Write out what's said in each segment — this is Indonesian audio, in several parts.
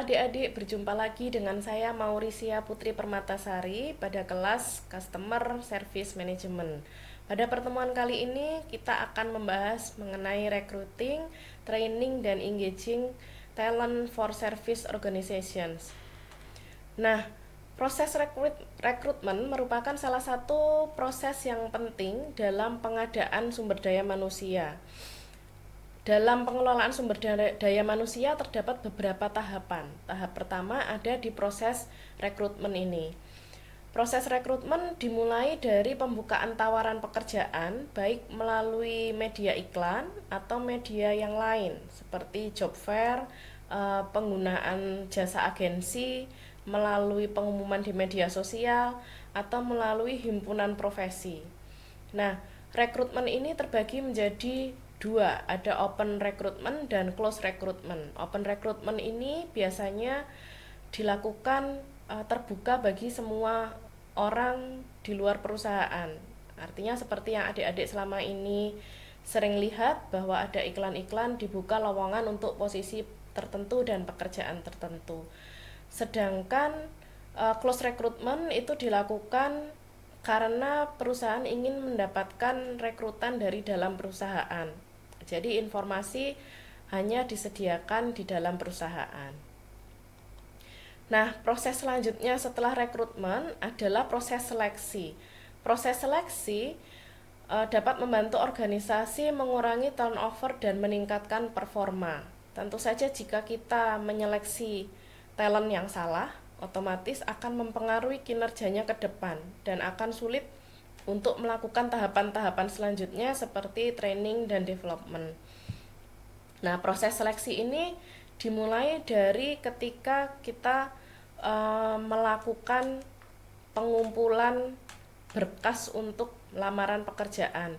adik-adik, berjumpa lagi dengan saya Maurisia Putri Permatasari pada kelas Customer Service Management. Pada pertemuan kali ini kita akan membahas mengenai recruiting, training, dan engaging talent for service organizations. Nah, proses rekrutmen merupakan salah satu proses yang penting dalam pengadaan sumber daya manusia. Dalam pengelolaan sumber daya manusia terdapat beberapa tahapan. Tahap pertama ada di proses rekrutmen ini. Proses rekrutmen dimulai dari pembukaan tawaran pekerjaan, baik melalui media iklan atau media yang lain, seperti job fair, penggunaan jasa agensi, melalui pengumuman di media sosial, atau melalui himpunan profesi. Nah, rekrutmen ini terbagi menjadi dua, ada open recruitment dan close recruitment. Open recruitment ini biasanya dilakukan terbuka bagi semua orang di luar perusahaan. Artinya seperti yang adik-adik selama ini sering lihat bahwa ada iklan-iklan dibuka lowongan untuk posisi tertentu dan pekerjaan tertentu. Sedangkan close recruitment itu dilakukan karena perusahaan ingin mendapatkan rekrutan dari dalam perusahaan. Jadi informasi hanya disediakan di dalam perusahaan. Nah, proses selanjutnya setelah rekrutmen adalah proses seleksi. Proses seleksi dapat membantu organisasi mengurangi turnover dan meningkatkan performa. Tentu saja jika kita menyeleksi talent yang salah, otomatis akan mempengaruhi kinerjanya ke depan dan akan sulit untuk melakukan tahapan-tahapan selanjutnya seperti training dan development. Nah, proses seleksi ini dimulai dari ketika kita melakukan pengumpulan berkas untuk lamaran pekerjaan.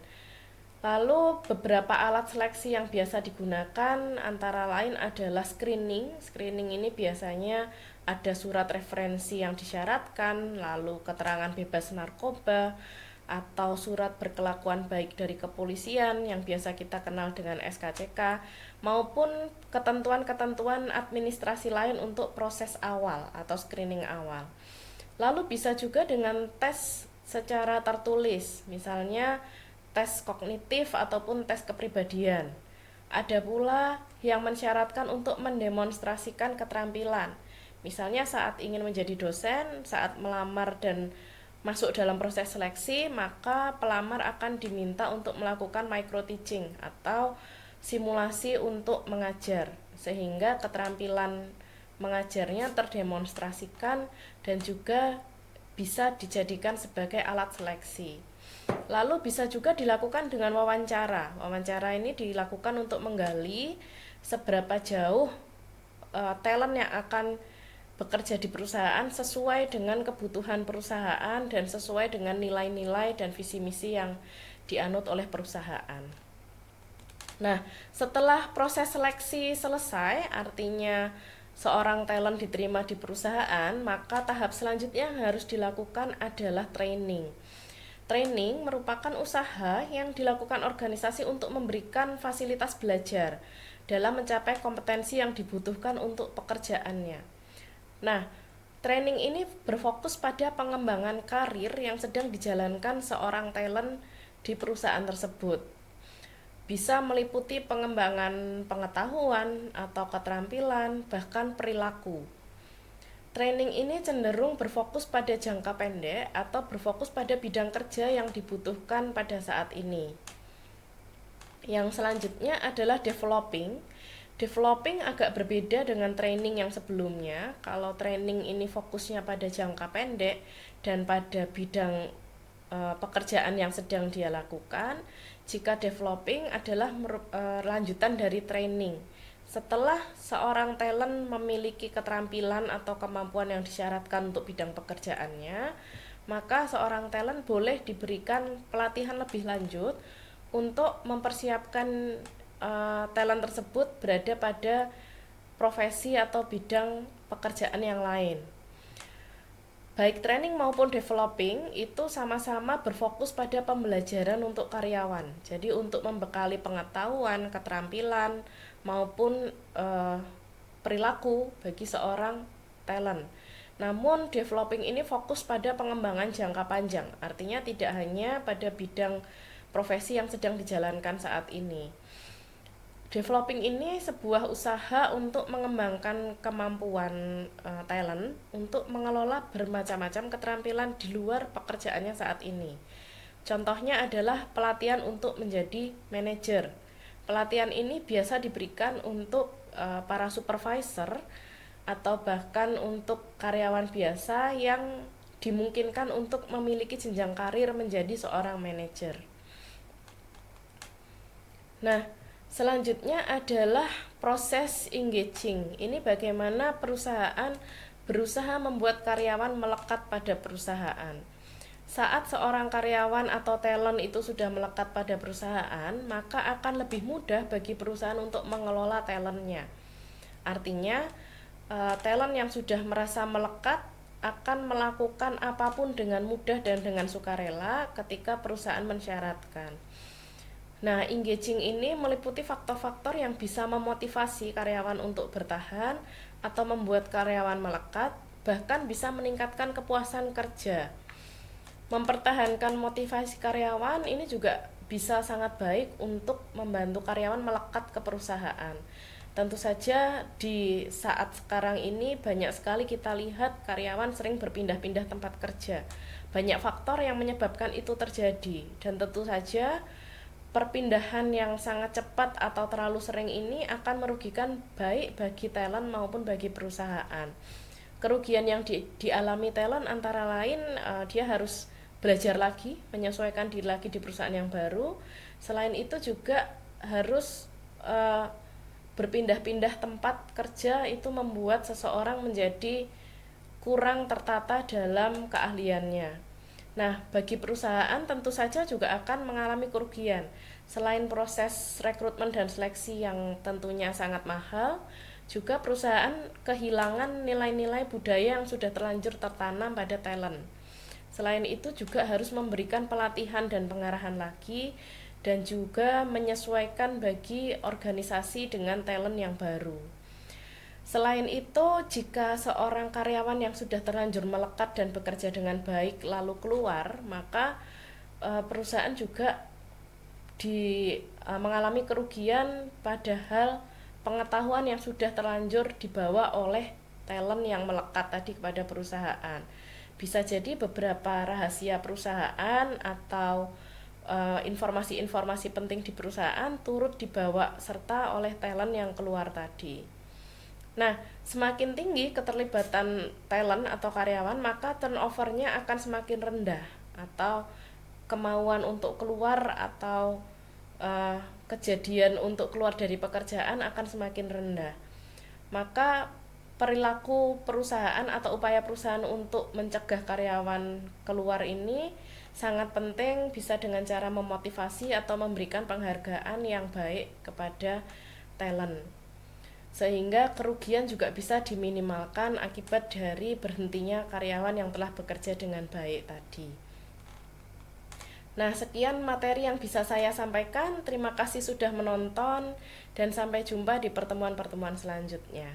Lalu beberapa alat seleksi yang biasa digunakan antara lain adalah screening. Screening ini biasanya ada surat referensi yang disyaratkan, lalu keterangan bebas narkoba, atau surat berkelakuan baik dari kepolisian yang biasa kita kenal dengan SKCK, maupun ketentuan-ketentuan administrasi lain untuk proses awal atau screening awal. Lalu bisa juga dengan tes secara tertulis, misalnya tes kognitif ataupun tes kepribadian. Ada pula yang mensyaratkan untuk mendemonstrasikan keterampilan. Misalnya saat ingin menjadi dosen, saat melamar dan masuk dalam proses seleksi, maka pelamar akan diminta untuk melakukan micro teaching atau simulasi untuk mengajar, sehingga keterampilan mengajarnya terdemonstrasikan dan juga bisa dijadikan sebagai alat seleksi. Lalu bisa juga dilakukan dengan wawancara. Wawancara ini dilakukan untuk menggali seberapa jauh talent yang akan bekerja di perusahaan sesuai dengan kebutuhan perusahaan dan sesuai dengan nilai-nilai dan visi misi yang dianut oleh perusahaan. Nah, setelah proses seleksi selesai, artinya seorang talent diterima di perusahaan, maka tahap selanjutnya yang harus dilakukan adalah training. Training merupakan usaha yang dilakukan organisasi untuk memberikan fasilitas belajar dalam mencapai kompetensi yang dibutuhkan untuk pekerjaannya. Nah, training ini berfokus pada pengembangan karir yang sedang dijalankan seorang talent di perusahaan tersebut. Bisa meliputi pengembangan pengetahuan atau keterampilan, bahkan perilaku. Training ini cenderung berfokus pada jangka pendek atau berfokus pada bidang kerja yang dibutuhkan pada saat ini. Yang selanjutnya adalah developing. Developing agak berbeda dengan training yang sebelumnya. Kalau training ini fokusnya pada jangka pendek dan pada bidang pekerjaan yang sedang dia lakukan, jika developing adalah lanjutan dari training. Setelah seorang talent memiliki keterampilan atau kemampuan yang disyaratkan untuk bidang pekerjaannya, maka seorang talent boleh diberikan pelatihan lebih lanjut untuk mempersiapkan talent tersebut berada pada profesi atau bidang pekerjaan yang lain. Baik training maupun developing itu sama-sama berfokus pada pembelajaran untuk karyawan. Jadi untuk membekali pengetahuan, keterampilan maupun perilaku bagi seorang talent. Namun developing ini fokus pada pengembangan jangka panjang, artinya tidak hanya pada bidang profesi yang sedang dijalankan saat ini. Developing ini sebuah usaha untuk mengembangkan kemampuan talent untuk mengelola bermacam-macam keterampilan di luar pekerjaannya saat ini. Contohnya adalah pelatihan untuk menjadi manajer. Pelatihan ini biasa diberikan untuk para supervisor atau bahkan untuk karyawan biasa yang dimungkinkan untuk memiliki jenjang karir menjadi seorang manajer. Nah, selanjutnya adalah proses engaging. Ini bagaimana perusahaan berusaha membuat karyawan melekat pada perusahaan. Saat seorang karyawan atau talent itu sudah melekat pada perusahaan, maka akan lebih mudah bagi perusahaan untuk mengelola talentnya. Artinya, talent yang sudah merasa melekat akan melakukan apapun dengan mudah dan dengan sukarela ketika perusahaan mensyaratkan. Nah, engaging ini meliputi faktor-faktor yang bisa memotivasi karyawan untuk bertahan atau membuat karyawan melekat, bahkan bisa meningkatkan kepuasan kerja. Mempertahankan motivasi karyawan ini juga bisa sangat baik untuk membantu karyawan melekat ke perusahaan. Tentu saja di saat sekarang ini banyak sekali kita lihat karyawan sering berpindah-pindah tempat kerja. Banyak faktor yang menyebabkan itu terjadi, dan tentu saja perpindahan yang sangat cepat atau terlalu sering ini akan merugikan baik bagi talent maupun bagi perusahaan. Kerugian yang dialami talent antara lain dia harus belajar lagi, menyesuaikan diri lagi di perusahaan yang baru. Selain itu juga harus berpindah-pindah tempat kerja, itu membuat seseorang menjadi kurang tertata dalam keahliannya. Nah, bagi perusahaan tentu saja juga akan mengalami kerugian. Selain proses rekrutmen dan seleksi yang tentunya sangat mahal, juga perusahaan kehilangan nilai-nilai budaya yang sudah terlanjur tertanam pada talent. Selain itu juga harus memberikan pelatihan dan pengarahan lagi, dan juga menyesuaikan bagi organisasi dengan talent yang baru. Selain itu, jika seorang karyawan yang sudah terlanjur melekat dan bekerja dengan baik lalu keluar, maka perusahaan juga mengalami kerugian, padahal pengetahuan yang sudah terlanjur dibawa oleh talent yang melekat tadi kepada perusahaan. Bisa jadi beberapa rahasia perusahaan atau informasi-informasi penting di perusahaan turut dibawa serta oleh talent yang keluar tadi. Nah, semakin tinggi keterlibatan talent atau karyawan, maka turnovernya akan semakin rendah, atau kemauan untuk keluar atau kejadian untuk keluar dari pekerjaan akan semakin rendah. Maka perilaku perusahaan atau upaya perusahaan untuk mencegah karyawan keluar ini sangat penting, bisa dengan cara memotivasi atau memberikan penghargaan yang baik kepada talent, sehingga kerugian juga bisa diminimalkan akibat dari berhentinya karyawan yang telah bekerja dengan baik tadi. Nah, sekian materi yang bisa saya sampaikan. Terima kasih sudah menonton dan sampai jumpa di pertemuan-pertemuan selanjutnya.